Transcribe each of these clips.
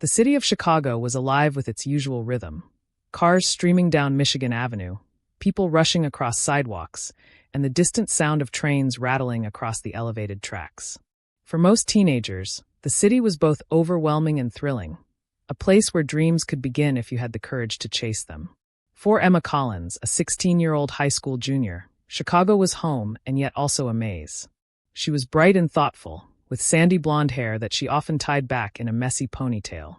The city of Chicago was alive with its usual rhythm. Cars streaming down Michigan Avenue, people rushing across sidewalks, and the distant sound of trains rattling across the elevated tracks. For most teenagers, the city was both overwhelming and thrilling, a place where dreams could begin if you had the courage to chase them. For Emma Collins, a 16-year-old high school junior, Chicago was home and yet also a maze. She was bright and thoughtful, with sandy blonde hair that she often tied back in a messy ponytail.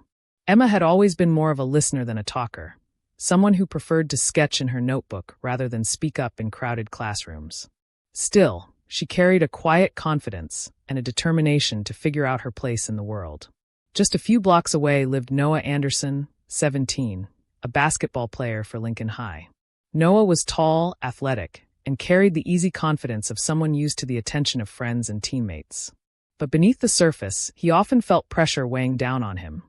Emma had always been more of a listener than a talker, someone who preferred to sketch in her notebook rather than speak up in crowded classrooms. Still, she carried a quiet confidence and a determination to figure out her place in the world. Just a few blocks away lived Noah Anderson, 17, a basketball player for Lincoln High. Noah was tall, athletic, and carried the easy confidence of someone used to the attention of friends and teammates. But beneath the surface, he often felt pressure weighing down on him.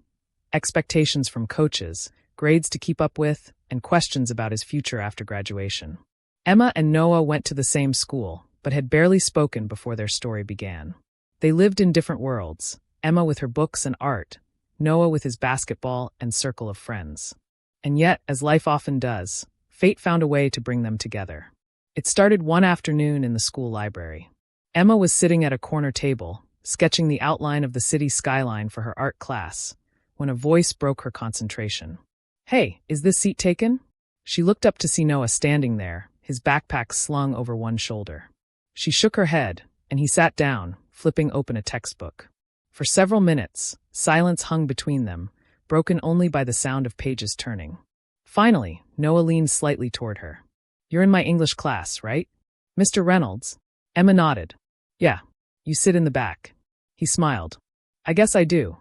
Expectations from coaches, grades to keep up with, and questions about his future after graduation. Emma and Noah went to the same school, but had barely spoken before their story began. They lived in different worlds, Emma with her books and art, Noah with his basketball and circle of friends. And yet, as life often does, fate found a way to bring them together. It started one afternoon in the school library. Emma was sitting at a corner table, sketching the outline of the city skyline for her art class, when a voice broke her concentration. "Hey, is this seat taken?" She looked up to see Noah standing there, his backpack slung over one shoulder. She shook her head, and he sat down, flipping open a textbook. For several minutes, silence hung between them, broken only by the sound of pages turning. Finally, Noah leaned slightly toward her. "You're in my English class, right? Mr. Reynolds?" Emma nodded. "Yeah, you sit in the back." He smiled. "I guess I do.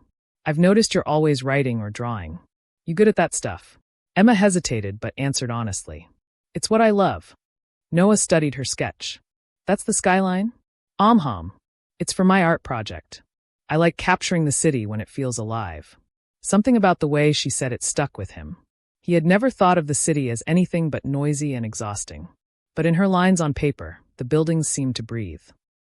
I've noticed you're always writing or drawing. You good at that stuff?" Emma hesitated but answered honestly. "It's what I love." Noah studied her sketch. "That's the skyline?" It's for my art project. I like capturing the city when it feels alive." Something about the way she said it stuck with him. He had never thought of the city as anything but noisy and exhausting. But in her lines on paper, the buildings seemed to breathe.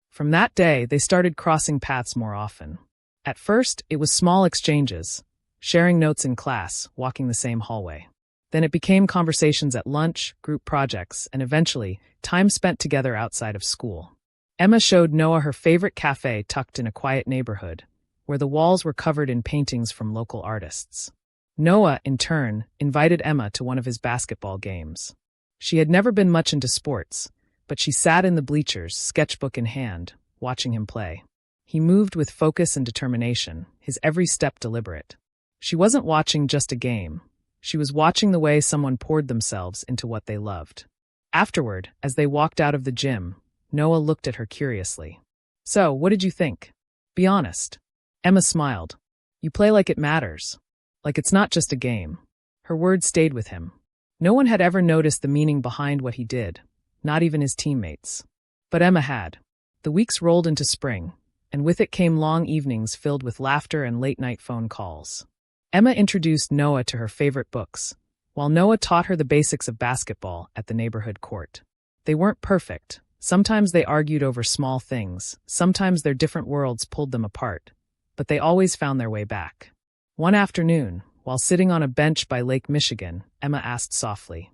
From that day, they started crossing paths more often. At first, it was small exchanges, sharing notes in class, walking the same hallway. Then it became conversations at lunch, group projects, and eventually, time spent together outside of school. Emma showed Noah her favorite cafe tucked in a quiet neighborhood, where the walls were covered in paintings from local artists. Noah, in turn, invited Emma to one of his basketball games. She had never been much into sports, but she sat in the bleachers, sketchbook in hand, watching him play. He moved with focus and determination, his every step deliberate. She wasn't watching just a game. She was watching the way someone poured themselves into what they loved. Afterward, as they walked out of the gym, Noah looked at her curiously. "So, what did you think? Be honest." Emma smiled. "You play like it matters. Like it's not just a game." Her words stayed with him. No one had ever noticed the meaning behind what he did, not even his teammates. But Emma had. The weeks rolled into spring, and with it came long evenings filled with laughter and late-night phone calls. Emma introduced Noah to her favorite books, while Noah taught her the basics of basketball at the neighborhood court. They weren't perfect. Sometimes they argued over small things, sometimes their different worlds pulled them apart, but they always found their way back. One afternoon, while sitting on a bench by Lake Michigan, Emma asked softly,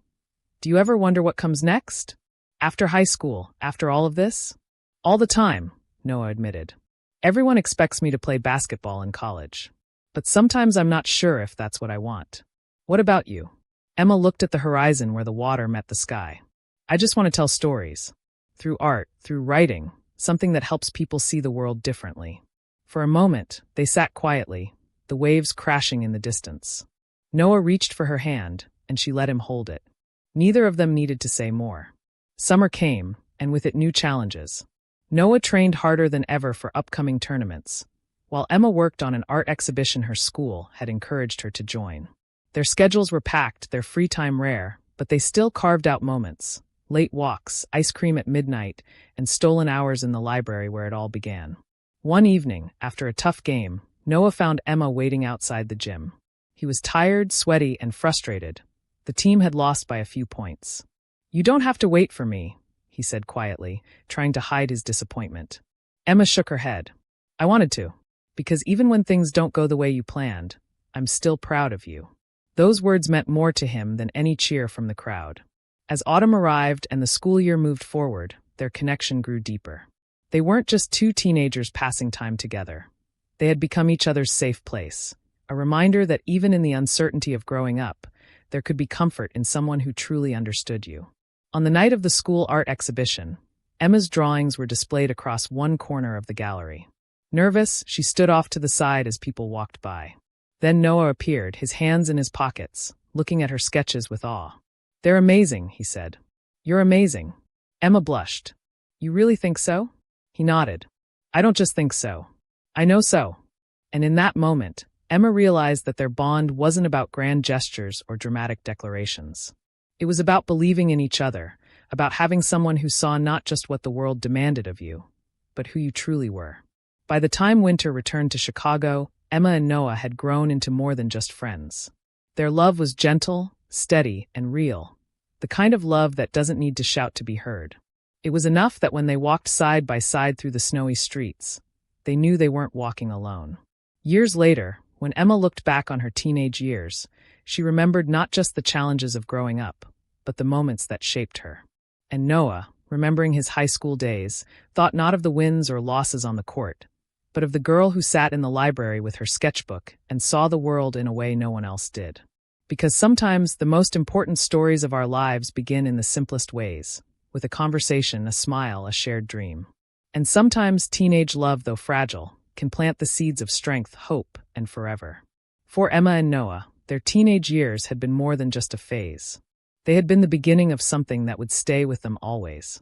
"Do you ever wonder what comes next? After high school, after all of this?" "All the time," Noah admitted. "Everyone expects me to play basketball in college. But sometimes I'm not sure if that's what I want. What about you?" Emma looked at the horizon where the water met the sky. "I just want to tell stories. Through art, through writing, something that helps people see the world differently." For a moment, they sat quietly, the waves crashing in the distance. Noah reached for her hand, and she let him hold it. Neither of them needed to say more. Summer came, and with it new challenges. Noah trained harder than ever for upcoming tournaments, while Emma worked on an art exhibition her school had encouraged her to join. Their schedules were packed, their free time rare, but they still carved out moments. Late walks, ice cream at midnight, and stolen hours in the library where it all began. One evening, after a tough game, Noah found Emma waiting outside the gym. He was tired, sweaty, and frustrated. The team had lost by a few points. "You don't have to wait for me," he said quietly, trying to hide his disappointment. Emma shook her head. "I wanted to, because even when things don't go the way you planned, I'm still proud of you." Those words meant more to him than any cheer from the crowd. As autumn arrived and the school year moved forward, their connection grew deeper. They weren't just two teenagers passing time together. They had become each other's safe place, a reminder that even in the uncertainty of growing up, there could be comfort in someone who truly understood you. On the night of the school art exhibition, Emma's drawings were displayed across one corner of the gallery. Nervous, she stood off to the side as people walked by. Then Noah appeared, his hands in his pockets, looking at her sketches with awe. "They're amazing," he said. "You're amazing." Emma blushed. "You really think so?" He nodded. "I don't just think so. I know so." And in that moment, Emma realized that their bond wasn't about grand gestures or dramatic declarations. It was about believing in each other, about having someone who saw not just what the world demanded of you, but who you truly were. By the time winter returned to Chicago, Emma and Noah had grown into more than just friends. Their love was gentle, steady, and real, the kind of love that doesn't need to shout to be heard. It was enough that when they walked side by side through the snowy streets, they knew they weren't walking alone. Years later, when Emma looked back on her teenage years, she remembered not just the challenges of growing up, but the moments that shaped her. And Noah, remembering his high school days, thought not of the wins or losses on the court, but of the girl who sat in the library with her sketchbook and saw the world in a way no one else did. Because sometimes the most important stories of our lives begin in the simplest ways, with a conversation, a smile, a shared dream. And sometimes teenage love, though fragile, can plant the seeds of strength, hope, and forever. For Emma and Noah, their teenage years had been more than just a phase. They had been the beginning of something that would stay with them always.